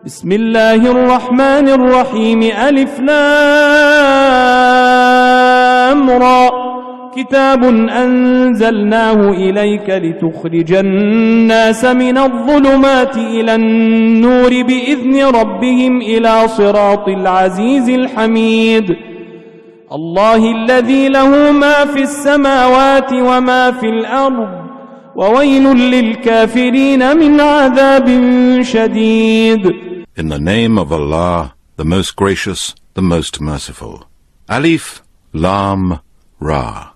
بسم الله الرحمن الرحيم ألف لام را كتاب أنزلناه إليك لتخرج الناس من الظلمات إلى النور بإذن ربهم إلى صراط العزيز الحميد الله الذي له ما في السماوات وما في الأرض وويل للكافرين من عذاب شديد. In the name of Allah, the most gracious, the most merciful. Alif Lam Ra.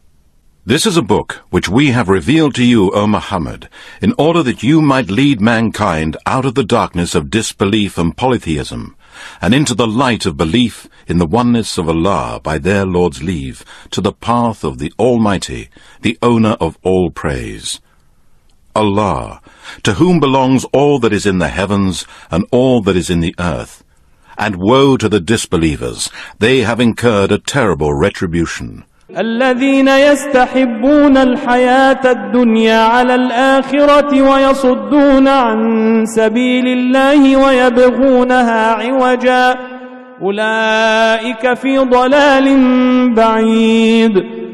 This is a book which we have revealed to you, O Muhammad, in order that you might lead mankind out of the darkness of disbelief and polytheism, and into the light of belief in the oneness of Allah by their Lord's leave, to the path of the Almighty, the owner of all praise. Allah, to whom belongs all that is in the heavens and all that is in the earth. And woe to the disbelievers, they have incurred a terrible retribution. الذين يستحبون الحياة الدنيا على الآخرة ويصدون عن سبيل الله ويبغونها عوجا أولئك في ضلال بعيد.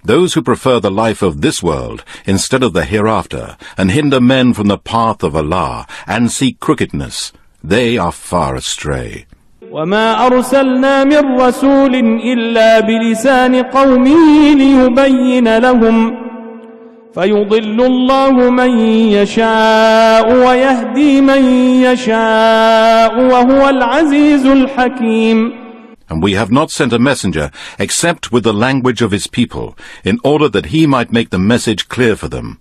Those who prefer the life of this world instead of the hereafter, and hinder men from the path of Allah, and seek crookedness, they are far astray. وما أرسلنا من رسول إلا بلسان قومه ليبين لهم فيضل الله من يشاء ويهدي من يشاء وهو العزيز الحكيم. And we have not sent a messenger except with the language of his people, in order that he might make the message clear for them.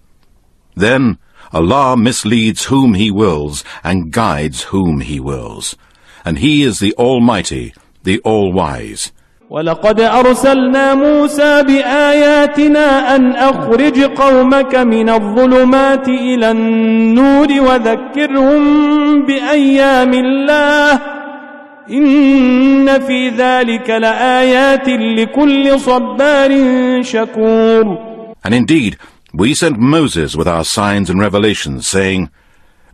Then Allah misleads whom he wills and guides whom he wills. And he is the Almighty, the All-Wise. ولقد أرسلنا موسى بآياتنا أن أخرج قومك من الظلمات إلى النور وذكرهم بأيام الله إن في ذلك لآيات لكل صبار شكور. And indeed, we sent Moses with our signs and revelations, saying,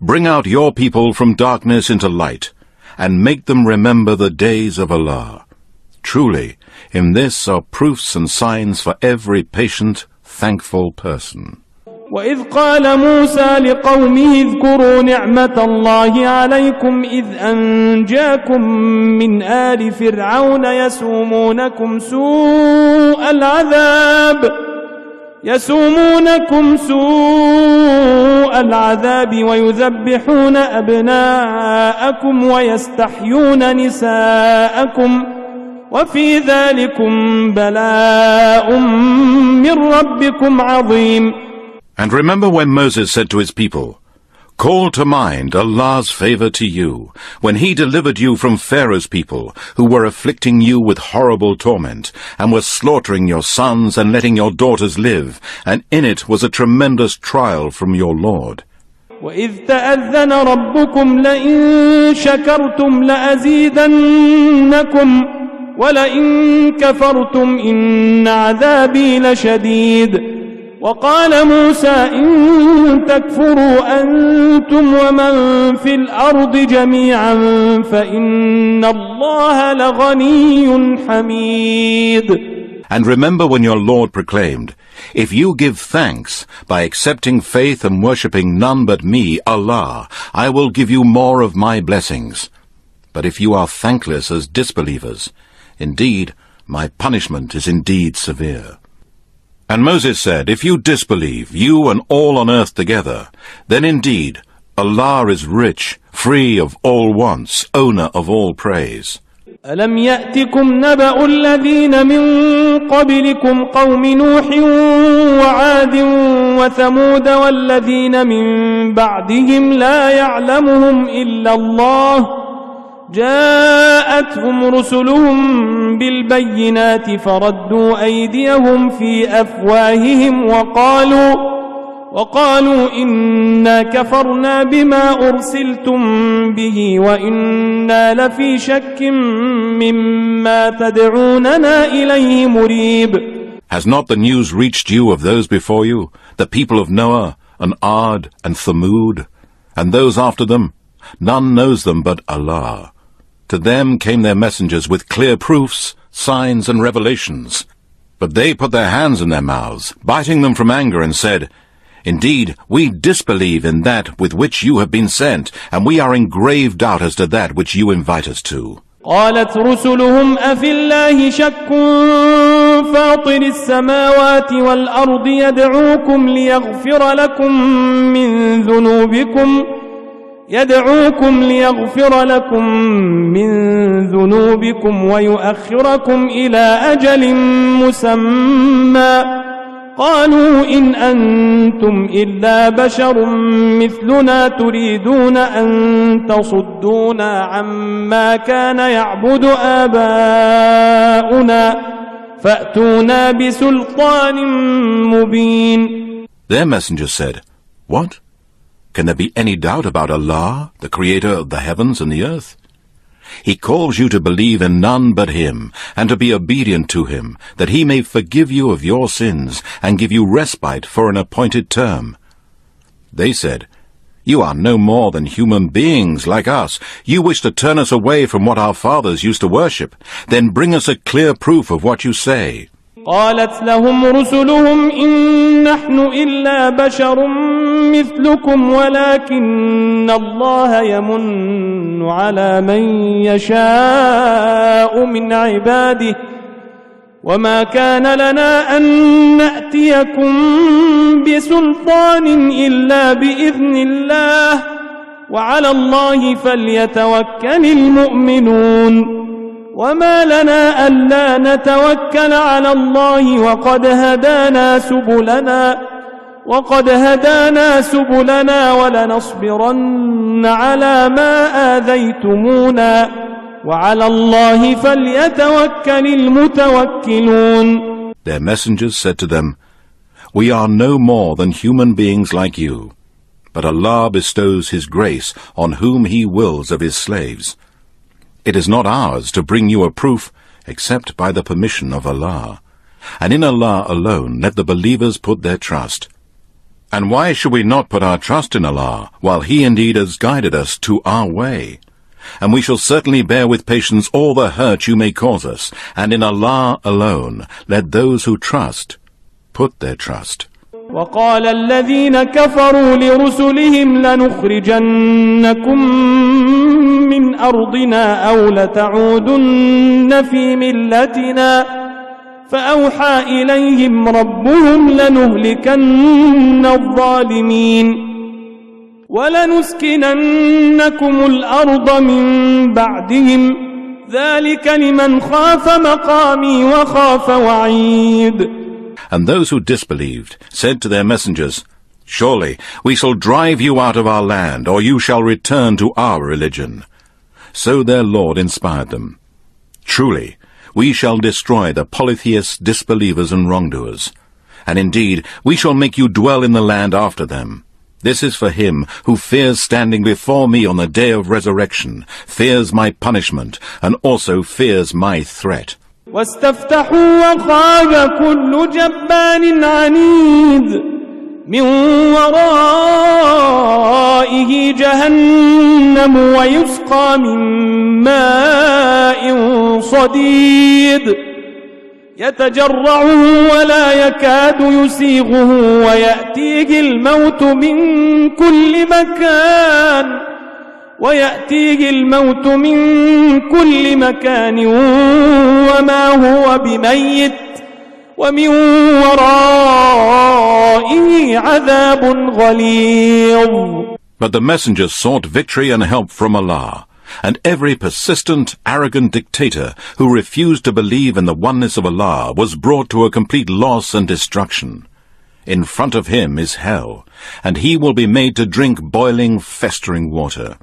Bring out your people from darkness into light, and make them remember the days of Allah. Truly, in this are proofs and signs for every patient, thankful person. وإذ قال موسى لقومه اذكروا نعمة الله عليكم إذ أنجاكم من آل فرعون يسومونكم سوء العذاب ويذبحون أبناءكم ويستحيون نساءكم وفي ذلكم بلاء من ربكم عظيم. And remember when Moses said to his people, Call to mind Allah's favor to you, when he delivered you from Pharaoh's people, who were afflicting you with horrible torment, and were slaughtering your sons and letting your daughters live, and in it was a tremendous trial from your Lord. وَإِذْ تَأَذَّنَ رَبُّكُمْ لَئِن شَكَرْتُمْ لَأَزِيدَنَّكُمْ وَلَئِن كَفَرْتُمْ إِنَّ عَذَابِي لَشَدِيدٌ. وقال موسى إن تكفروا أنتم ومن في الأرض جميعا فإن الله لغني حميد. And remember when your Lord proclaimed, If you give thanks by accepting faith and worshipping none but me, Allah, I will give you more of my blessings. But if you are thankless as disbelievers, indeed, my punishment is indeed severe. And Moses said, If you disbelieve, you and all on earth together, then indeed Allah is rich, free of all wants, owner of all praise. ألم يأتكم نبأ الذين من قبلكم قوم نوح وعاد وثمود والذين من بعدهم لا يعلمهم إلا الله جاءتهم رسلهم بالبينات فردوا أيديهم في أفواههم وقالوا إنا كفرنا بما أرسلتم به وإنا لفي شك مما تدعوننا إليه مريب. Has not the news reached you of those before you, the people of Noah and Ad and Thamud, and those after them? none knows them but Allah. To them came their messengers with clear proofs, signs and revelations. But they put their hands in their mouths, biting them from anger, and said, Indeed, we disbelieve in that with which you have been sent, and we are in grave doubt as to that which you invite us to. قالت رسلهم أفي الله شك فاطر السماوات والأرض يدعوكم ليغفر لكم من ذنوبكم ويؤخركم إلى أجل مسمى قالوا إن أنتم إلا بشر مثلنا تريدون أن تصدونا عما كان يعبد آباؤنا فأتونا بسلطان مبين. Their messengers said, What? Can there be any doubt about Allah, the creator of the heavens and the earth? He calls you to believe in none but Him, and to be obedient to Him, that He may forgive you of your sins, and give you respite for an appointed term. They said, You are no more than human beings like us. You wish to turn us away from what our fathers used to worship. Then bring us a clear proof of what you say. قالت لهم رسلهم إن نحن إلا بشر مثلكم ولكن الله يمن على من يشاء من عباده وما كان لنا أن نأتيكم بسلطان إلا بإذن الله وعلى الله فليتوكل المؤمنون وما لنا ألا نتوكل على الله وقد هدانا سبلنا ولنصبرن على ما آذيتمونا وعلى الله فليتوكل المتوكلون. Their messengers said to them, We are no more than human beings like you, but Allah bestows His grace on whom He wills of His slaves. It is not ours to bring you a proof except by the permission of Allah. And in Allah alone let the believers put their trust. And why should we not put our trust in Allah, while He indeed has guided us to our way? And we shall certainly bear with patience all the hurt you may cause us, and in Allah alone let those who trust put their trust. وقال الذين كفروا لرسلهم لنخرجنكم من أرضنا أو لتعودن في ملتنا فأوحى إليهم ربهم لنهلكن الظالمين ولنسكننكم الأرض من بعدهم ذلك لمن خاف مقامي وخاف وعيد. And those who disbelieved said to their messengers, Surely we shall drive you out of our land, or you shall return to our religion. So their Lord inspired them. Truly, we shall destroy the polytheists, disbelievers and wrongdoers. And indeed, we shall make you dwell in the land after them. This is for him who fears standing before me on the day of resurrection, fears my punishment, and also fears my threat. واستفتحوا وخاب كل جبار عنيد من ورائه جهنم ويسقى من ماء صديد يتجرعه ولا يكاد يسيغه ويأتيه الموت من كل مكان وما هو بميت ومن ورائه عذاب غليظ. But the messengers sought victory and help from Allah, and every persistent, arrogant dictator who refused to believe in the oneness of Allah was brought to a complete loss and destruction. In front of him is hell, and he will be made to drink boiling, festering water.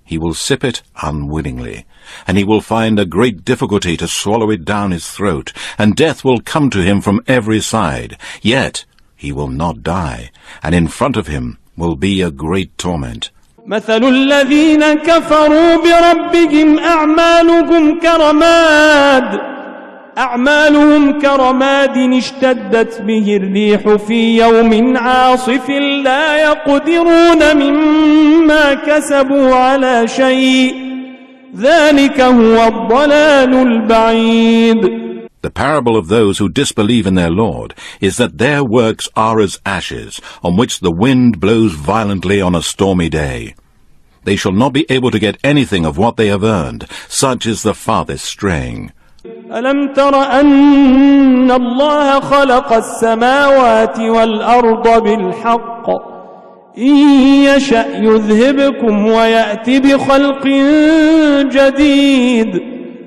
He will sip it unwillingly, and he will find a great difficulty to swallow it down his throat, and death will come to him from every side. Yet he will not die, and in front of him will be a great torment. مثل الذين كفروا بربهم أعمالهم أعمالهم كرماد اشتدت به الريح في يوم عاصف لا يقدرون مما كسبوا على شيء ذلك هو الضلال البعيد. The parable of those who disbelieve in their Lord is that their works are as ashes, on which the wind blows violently on a stormy day. They shall not be able to get anything of what they have earned. Such is the farthest straying. ألم تر أن الله خلق السماوات والأرض بالحق إن يشأ يذهبكم ويأتي بخلق جديد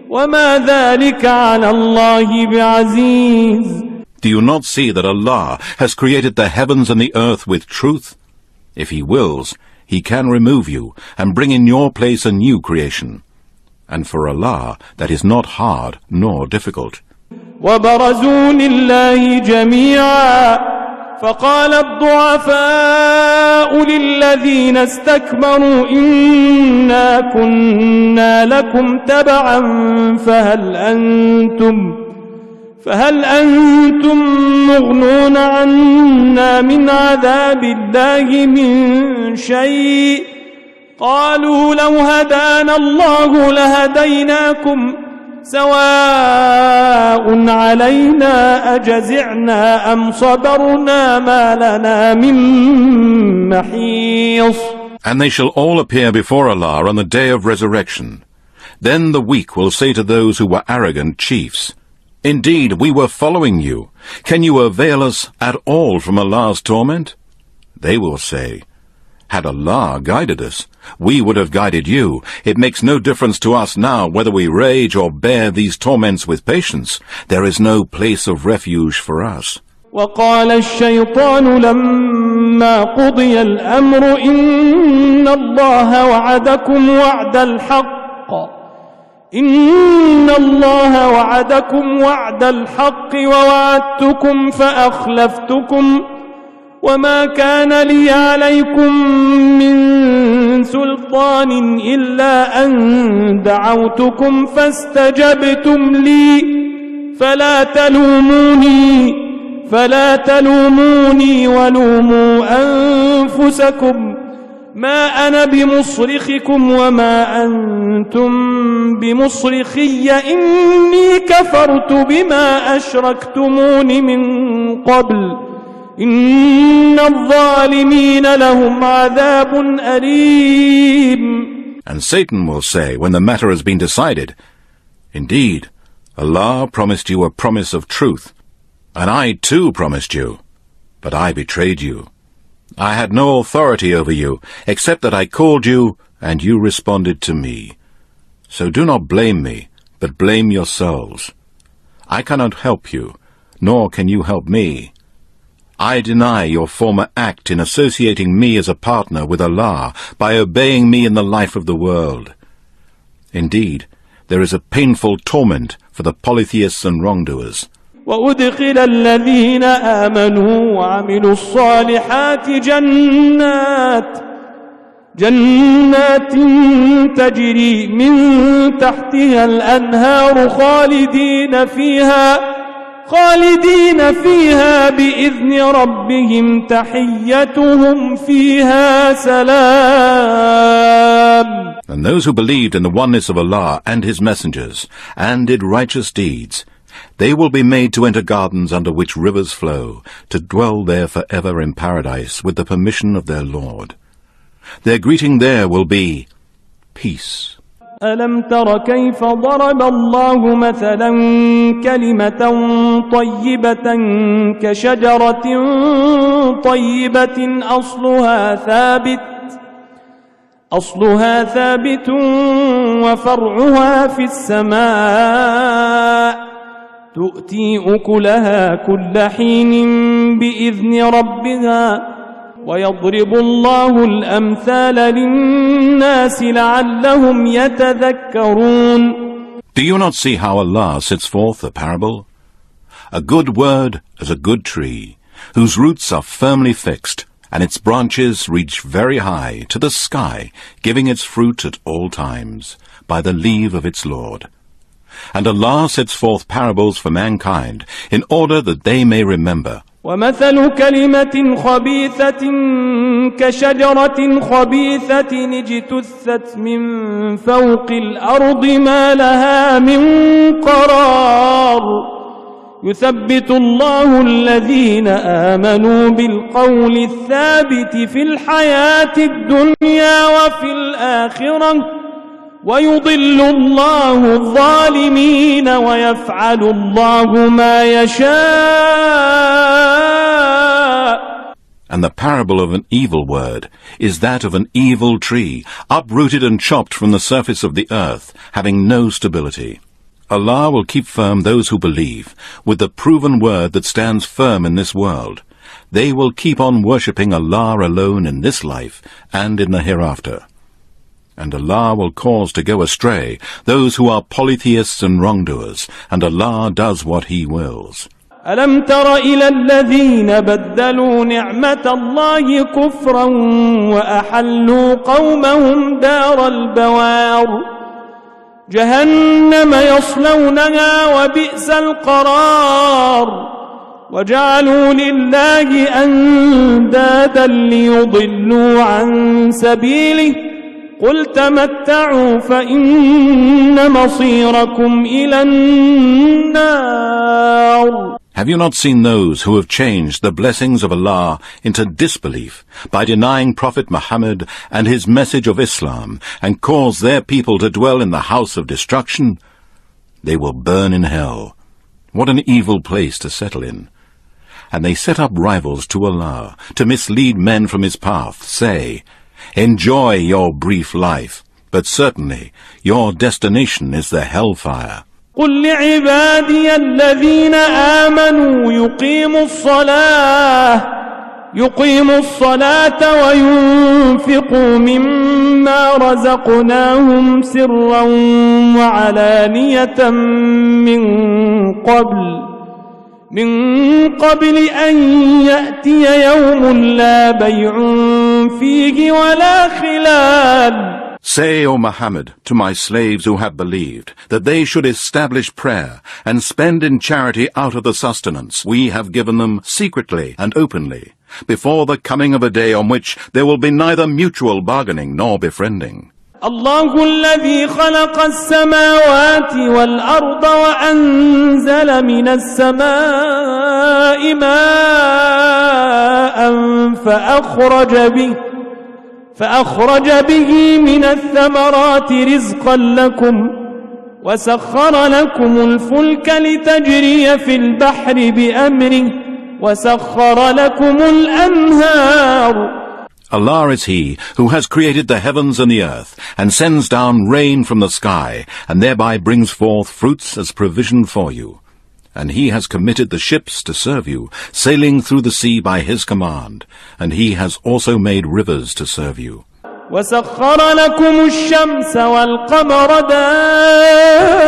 وما ذلك على الله بعزيز. Do you not see that Allah has created the heavens and the earth with truth? If He wills, He can remove you and bring in your place a new creation. And for Allah, that is not hard nor difficult. وبرزوا لله جميعا فقال الضعفاء للذين استكبروا إنا كنا لكم تبعا فهل أنتم مغنون عنا من عذاب الله من شيء قالوا لو هدانا الله لهديناكم سواء علينا أجزعنا أم صبرنا ما لنا من محيص. And they shall all appear before Allah on the day of resurrection. Then the weak will say to those who were arrogant chiefs, Indeed, we were following you. Can you avail us at all from Allah's torment? They will say, Had Allah guided us, we would have guided you. It makes no difference to us now whether we rage or bear these torments with patience. There is no place of refuge for us. وقال الشيطان لما قضي الأمر إن الله وعدكم وعد الحق ووعدتكم فأخلفتكم وما كان لي عليكم من سلطان إلا أن دعوتكم فاستجبتم لي فلا تلوموني ولوموا أنفسكم ما أنا بمصرخكم وما أنتم بمصرخي إني كفرت بما أشركتمون من قبل إن الظالمين لهم عذاب أليم. And Satan will say, when the matter has been decided, Indeed, Allah promised you a promise of truth, and I too promised you, but I betrayed you. I had no authority over you, except that I called you, and you responded to me. So do not blame me, but blame yourselves. I cannot help you, nor can you help me. I deny your former act in associating me as a partner with Allah by obeying me in the life of the world. Indeed, there is a painful torment for the polytheists and wrongdoers. وأدخل الذين آمنوا وعملوا الصالحات جنات تجري من تحتها الأنهار خالدين فيها بإذن ربهم تحيتهم فيها سلام. And those who believed in the oneness of Allah and His messengers and did righteous deeds, they will be made to enter gardens under which rivers flow, to dwell there forever in paradise with the permission of their Lord. Their greeting there will be peace. ألم تر كيف ضرب الله مثلا كلمة طيبة كشجرة طيبة أصلها ثابت وفرعها في السماء تؤتي أكلها كل حين بإذن ربها ويضرب الله الأمثال للناس لعلهم يتذكرون. Do you not see how Allah sets forth a parable? A good word is a good tree, whose roots are firmly fixed, and its branches reach very high to the sky, giving its fruit at all times, by the leave of its Lord. And Allah sets forth parables for mankind in order that they may remember. ومثل كلمة خبيثة كشجرة خبيثة اجتثت من فوق الأرض ما لها من قرار يثبت الله الذين آمنوا بالقول الثابت في الحياة الدنيا وفي الآخرة ويضل الله الظالمين ويفعل الله ما يشاء. And the parable of an evil word is that of an evil tree, uprooted and chopped from the surface of the earth, having no stability. Allah will keep firm those who believe, with the proven word that stands firm in this world. They will keep on worshipping Allah alone in this life and in the hereafter. And Allah will cause to go astray those who are polytheists and wrongdoers, and Allah does what He wills. ألم تر إلى الذين بدلوا نعمة الله كفرا وأحلوا قومهم دار البوار جهنم يصلونها وبئس القرار وجعلوا لله أندادا ليضلوا عن سبيله قل تمتعوا فإن مصيركم إلى النار. Have you not seen those who have changed the blessings of Allah into disbelief by denying Prophet Muhammad and his message of Islam and caused their people to dwell in the house of destruction? They will burn in hell. What an evil place to settle in. And they set up rivals to Allah to mislead men from His path. Say, enjoy your brief life, but certainly your destination is the hellfire. قل لعبادي الذين آمنوا يقيموا الصلاة وينفقوا مما رزقناهم سرا وعلانية من قبل أن يأتي يوم لا بيع فيه ولا خلال. Say, O Muhammad, to my slaves who have believed, that they should establish prayer and spend in charity out of the sustenance we have given them secretly and openly, before the coming of a day on which there will be neither mutual bargaining nor befriending. الله الذي خلق السماوات والأرض وأنزل من السماء ماء فأخرج به من الثمرات رزقا لكم وسخر لكم الفلك لتجري في البحر بأمره وسخر لكم الأنهار. Allah is He who has created the heavens and the earth, and sends down rain from the sky, and thereby brings forth fruits as provision for you. And He has committed the ships to serve you, sailing through the sea by His command, and He has also made rivers to serve you. وَسَخَّرَ لَكُمُ الشَّمْسَ وَالْقَمَرَ دَائِبَيْنِ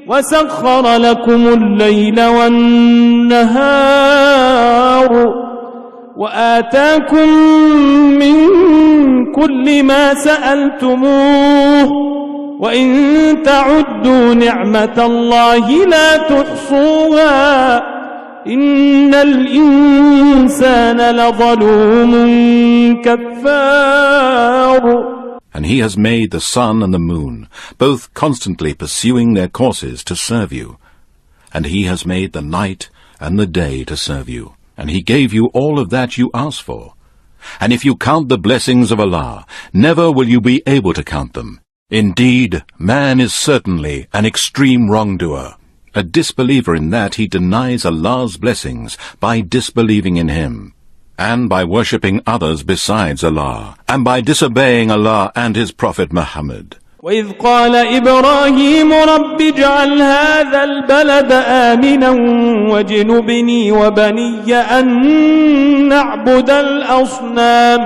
وَسَخَّرَ لَكُمُ اللَّيْلَ وَالنَّهَارَ وآتاكم من كل ما سألتموه وإن تعدوا نعمة الله لا تحصوها إن الإنسان لظلوم كفار. And He has made the sun and the moon, both constantly pursuing their courses to serve you. And He has made the night and the day to serve you. And He gave you all of that you asked for. And if you count the blessings of Allah, never will you be able to count them. Indeed, man is certainly an extreme wrongdoer, a disbeliever in that he denies Allah's blessings by disbelieving in Him, and by worshipping others besides Allah, and by disobeying Allah and His Prophet Muhammad. وَإِذْ قَالَ إِبْرَاهِيمُ رَبِّ اجْعَلْ هَذَا الْبَلَدَ آمِنًا وَاجْنُبْنِي وَبَنِيَّ أَن نَّعْبُدَ الْأَصْنَامَ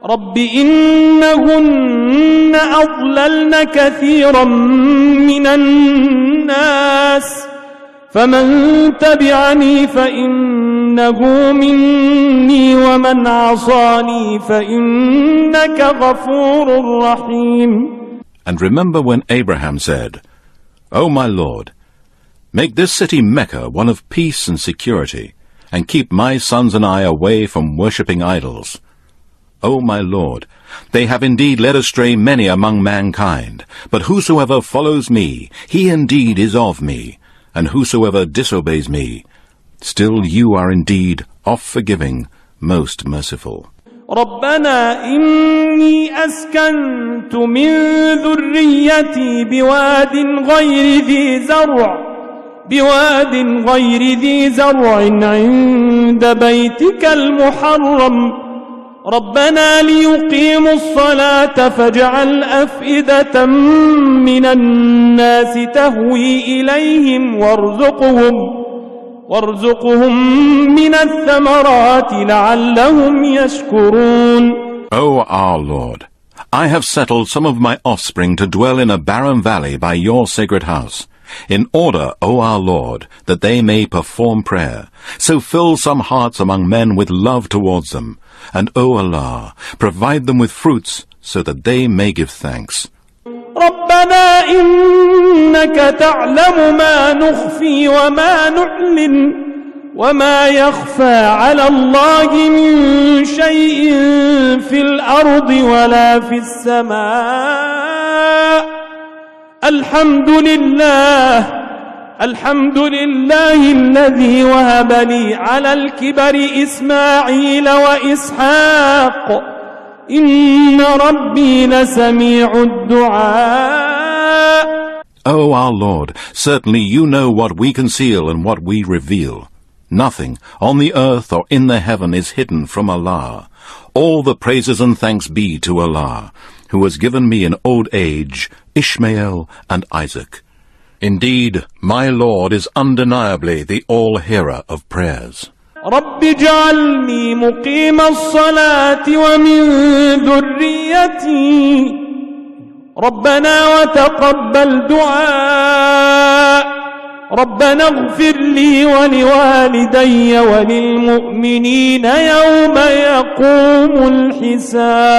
رَبِّ إِنَّهُنَّ أَضْلَلْنَ كَثِيرًا مِّنَ النَّاسِ فَمَن تَبِعَنِي فَإِنَّهُ مِنِّي وَمَنْ عَصَانِي فَإِنَّكَ غَفُورٌ رَّحِيمٌ. And remember when Abraham said, O my Lord, make this city Mecca one of peace and security, and keep my sons and I away from worshipping idols. O my Lord, they have indeed led astray many among mankind, but whosoever follows me, he indeed is of me, and whosoever disobeys me, still you are indeed oft-forgiving, most merciful. ربنا إني أسكنت من ذريتي بواد غير ذي زرع عند بيتك المحرم ربنا ليقيموا الصلاة فاجعل أفئدة من الناس تهوي إليهم وارزقهم من الثمرات لعلهم يشكرون. O our Lord, I have settled some of my offspring to dwell in a barren valley by your sacred house, in order, O our Lord, that they may perform prayer. So fill some hearts among men with love towards them, and O Allah, provide them with fruits so that they may give thanks. ربنا إنك تعلم ما نخفي وما نعلن وما يخفى على الله من شيء في الأرض ولا في السماء الحمد لله الذي وهب لي على الكبر إسماعيل وإسحاق إن ربي لسميع الدعاء. O our Lord, certainly you know what we conceal and what we reveal. Nothing on the earth or in the heaven is hidden from Allah. All the praises and thanks be to Allah, who has given me in old age Ishmael and Isaac. Indeed, my Lord is undeniably the all-hearer of prayers. رب اجعلني مقيم الصلاة ومن ذريتي ربنا وتقبل دعاء ربنا اغفر لي ولوالدي وللمؤمنين يوم يقوم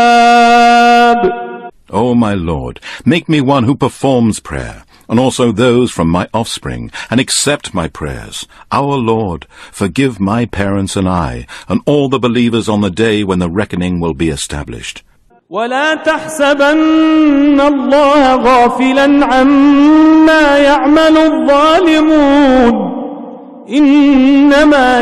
الحساب. O my Lord, make me one who performs prayer, and also those from my offspring, and accept my prayers. Our Lord, forgive my parents and I, and all the believers on the day when the reckoning will be established. ولا تحسبن الله غافلا عما يعمل الظالمون إنما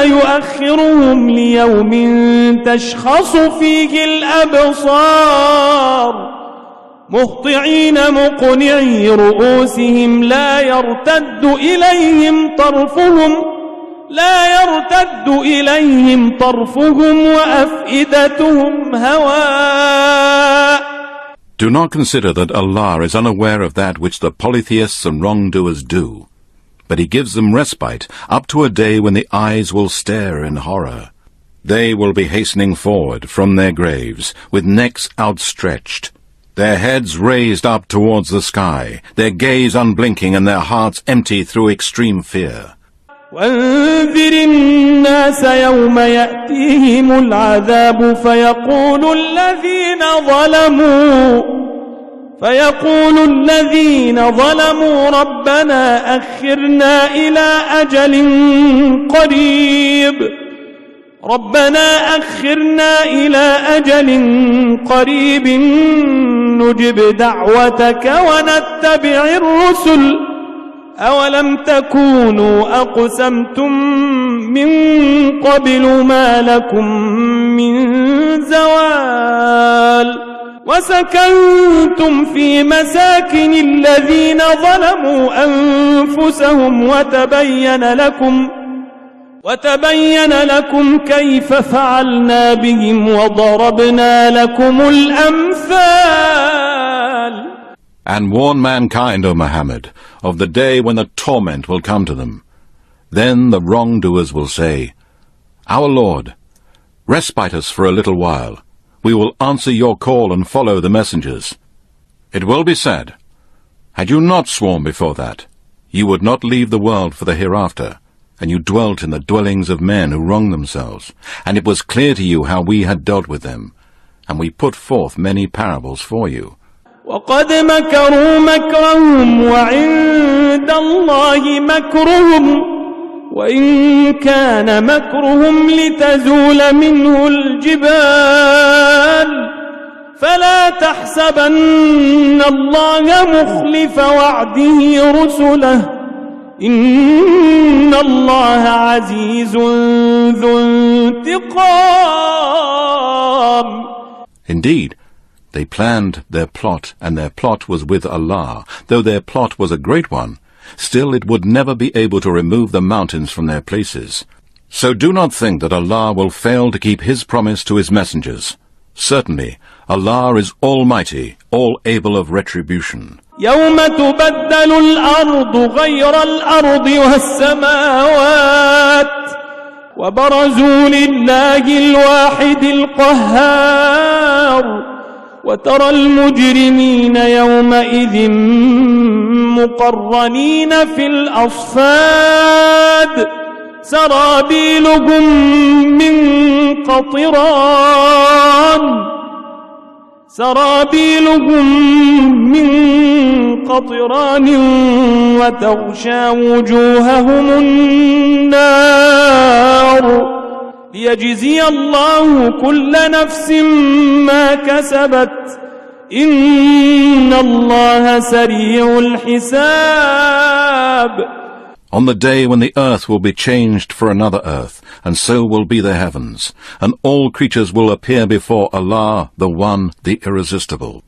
يؤخرهم ليوم تشخص فيه الأبصار مهطعين مقنعي رؤوسهم لا يرتد إليهم طرفهم وأفئدتهم هواء. Do not consider that Allah is unaware of that which the polytheists and wrongdoers do, but He gives them respite up to a day when the eyes will stare in horror. They will be hastening forward from their graves with necks outstretched, their heads raised up towards the sky, their gaze unblinking and their hearts empty through extreme fear. وانذر الناس يوم يأتيهم العذاب فيقول الذين ظلموا ربنا أخرنا إلى أجل قريب نجب دعوتك ونتبع الرسل أولم تكونوا أقسمتم من قبل ما لكم من زوال وسكنتم في مساكن الذين ظلموا أنفسهم وتبين لكم كيف فعلنا بهم وضربنا لكم الأمثال. And warn mankind, O Muhammad, of the day when the torment will come to them. Then the wrongdoers will say, Our Lord, respite us for a little while. We will answer your call and follow the messengers. It will be said, Had you not sworn before that, you would not leave the world for the hereafter. and you dwelt in the dwellings of men who wronged themselves, and it was clear to you how we had dealt with them, and we put forth many parables for you. وقد مكروا مكرهم وعند الله مكرهم وإن كان مكرهم لتزول منه الجبال فلا تحسبن الله مخلف وعده رسله إن الله عزيز ذو انتقام. Indeed, they planned their plot, and their plot was with Allah. Though their plot was a great one, still it would never be able to remove the mountains from their places. So do not think that Allah will fail to keep His promise to His messengers. Certainly, Allah is Almighty, all able of retribution. يوم تبدل الأرض غير الأرض والسماوات وبرزوا لله الواحد القهار وترى المجرمين يومئذ مقرنين في الأصفاد سرابيلهم من قطران وتغشى وجوههم النار ليجزي الله كل نفس ما كسبت إن الله سريع الحساب. On the day when the earth will be changed for another earth, and so will be the heavens, and all creatures will appear before Allah, the One, the Irresistible.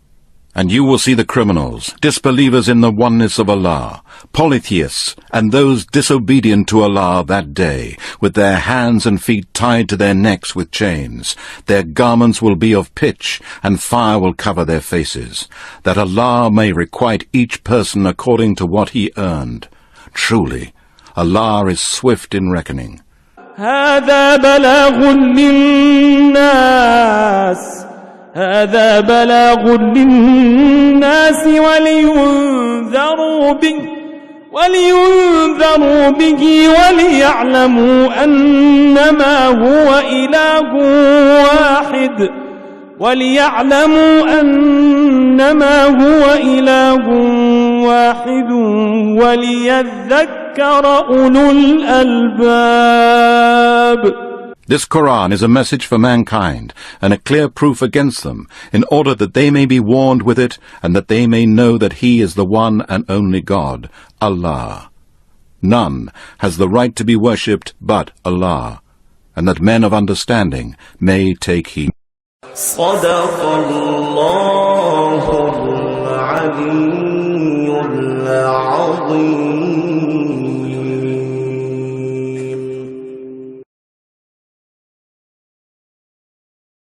And you will see the criminals, disbelievers in the oneness of Allah, polytheists, and those disobedient to Allah that day, with their hands and feet tied to their necks with chains. Their garments will be of pitch, and fire will cover their faces, that Allah may requite each person according to what he earned. Truly, Allah is swift in reckoning. هذا بلاغ للناس ولينذروا به وليعلموا أنما هو إله واحد وليذكر أولو الألباب. This Quran is a message for mankind, and a clear proof against them, in order that they may be warned with it, and that they may know that He is the one and only God, Allah. None has the right to be worshipped but Allah, and that men of understanding may take heed. صدق الله العلي العظيم.